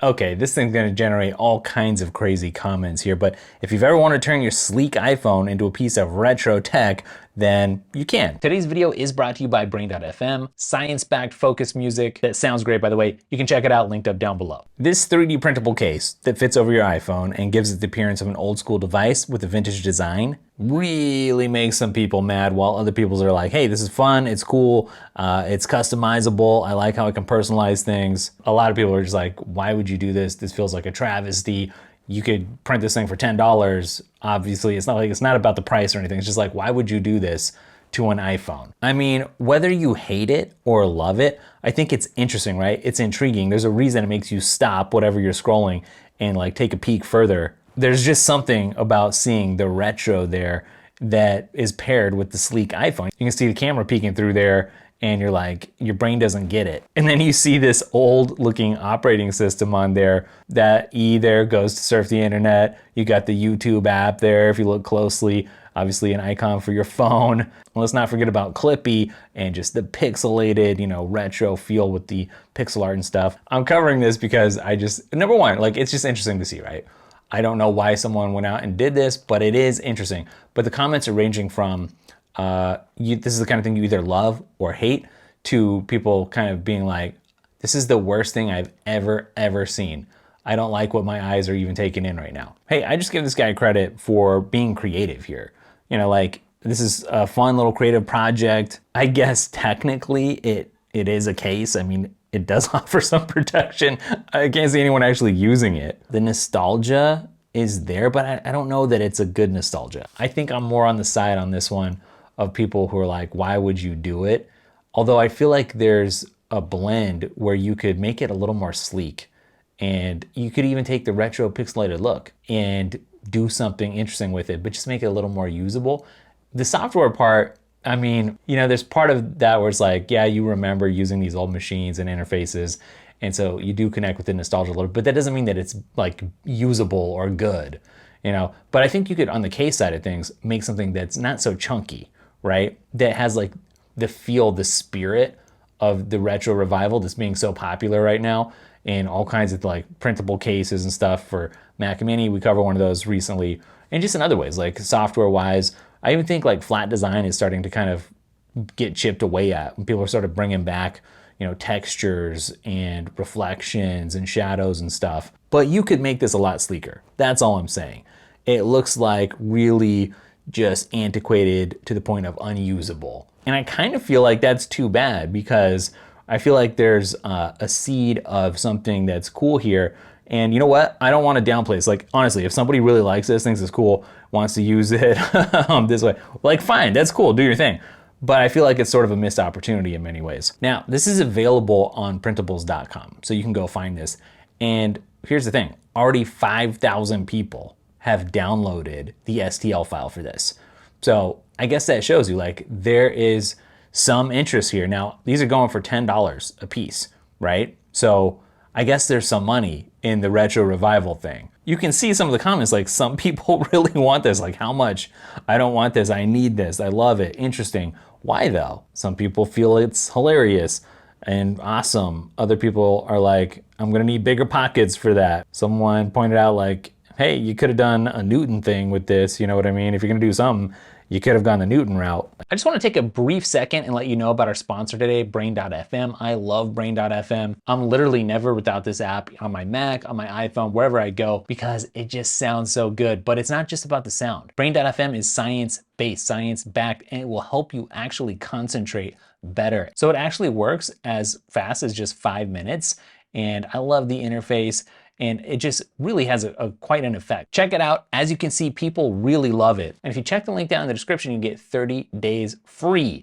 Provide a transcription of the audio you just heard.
Okay, this thing's gonna generate all kinds of crazy comments here, but if you've ever wanted to turn your sleek iPhone into a piece of retro tech, then you can. Today's video is brought to you by Brain.fm, science-backed focus music that sounds great, by the way. You can check it out, linked up down below. This 3D printable case that fits over your iPhone and gives it the appearance of an old school device with a vintage design really makes some people mad, while other people are like, hey, this is fun, it's cool, it's customizable, I like how I can personalize things. A lot of people are just like, why would you do this? This feels like a travesty. You could print this thing for $10. Obviously, it's not about the price or anything. It's just like, why would you do this to an iPhone? I mean, whether you hate it or love it, I think it's interesting, right? It's intriguing. There's a reason it makes you stop whatever you're scrolling and like take a peek further. There's just something about seeing the retro there that is paired with the sleek iPhone. You can see the camera peeking through there and you're like, your brain doesn't get it. And then you see this old looking operating system on there that either goes to surf the internet, you got the YouTube app there if you look closely, obviously an icon for your phone. And let's not forget about Clippy and just the pixelated, retro feel with the pixel art and stuff. I'm covering this because number one, like it's just interesting to see, right? I don't know why someone went out and did this, but it is interesting. But the comments are ranging from, this is the kind of thing you either love or hate, to people kind of being like, this is the worst thing I've ever seen. I don't like what my eyes are even taking in right now. Hey, I just give this guy credit for being creative here. Like this is a fun little creative project. I guess technically it is a case. I mean, it does offer some protection. I can't see anyone actually using it. The nostalgia is there, but I don't know that it's a good nostalgia. I think I'm more on the side on this one of people who are like, why would you do it? Although I feel like there's a blend where you could make it a little more sleek, and you could even take the retro pixelated look and do something interesting with it, but just make it a little more usable. The software part, I mean, there's part of that where it's like, yeah, you remember using these old machines and interfaces, and so you do connect with the nostalgia a little, but that doesn't mean that it's like usable or good, But I think you could, on the case side of things, make something that's not so chunky, right? That has like the feel, the spirit of the retro revival that's being so popular right now in all kinds of like printable cases and stuff for Mac Mini. We covered one of those recently, and just in other ways, like software wise. I even think like flat design is starting to kind of get chipped away at when people are sort of bringing back, textures and reflections and shadows and stuff. But you could make this a lot sleeker. That's all I'm saying. It looks like really just antiquated to the point of unusable. And I kind of feel like that's too bad, because I feel like there's a seed of something that's cool here. And you know what? I don't want to downplay this. Like, honestly, if somebody really likes this, thinks it's cool, wants to use it this way, like, fine, that's cool, do your thing. But I feel like it's sort of a missed opportunity in many ways. Now, this is available on printables.com, so you can go find this. And here's the thing, already 5,000 people have downloaded the STL file for this. So I guess that shows you like there is some interest here. Now, these are going for $10 a piece, right? So I guess there's some money in the retro revival thing. You can see some of the comments, like some people really want this. Like, how much? I don't want this. I need this. I love it. Interesting. Why though? Some people feel it's hilarious and awesome. Other people are like, I'm gonna need bigger pockets for that. Someone pointed out like, hey, you could have done a Newton thing with this. You know what I mean? If you're gonna do something, you could have gone the Newton route. I just want to take a brief second and let you know about our sponsor today, Brain.fm. I love Brain.fm. I'm literally never without this app on my Mac, on my iPhone, wherever I go, because it just sounds so good. But it's not just about the sound. Brain.fm is science-based, science-backed, and it will help you actually concentrate better. So it actually works as fast as just 5 minutes. And I love the interface, and it just really has quite an effect. Check it out. As you can see, people really love it. And if you check the link down in the description, you get 30 days free.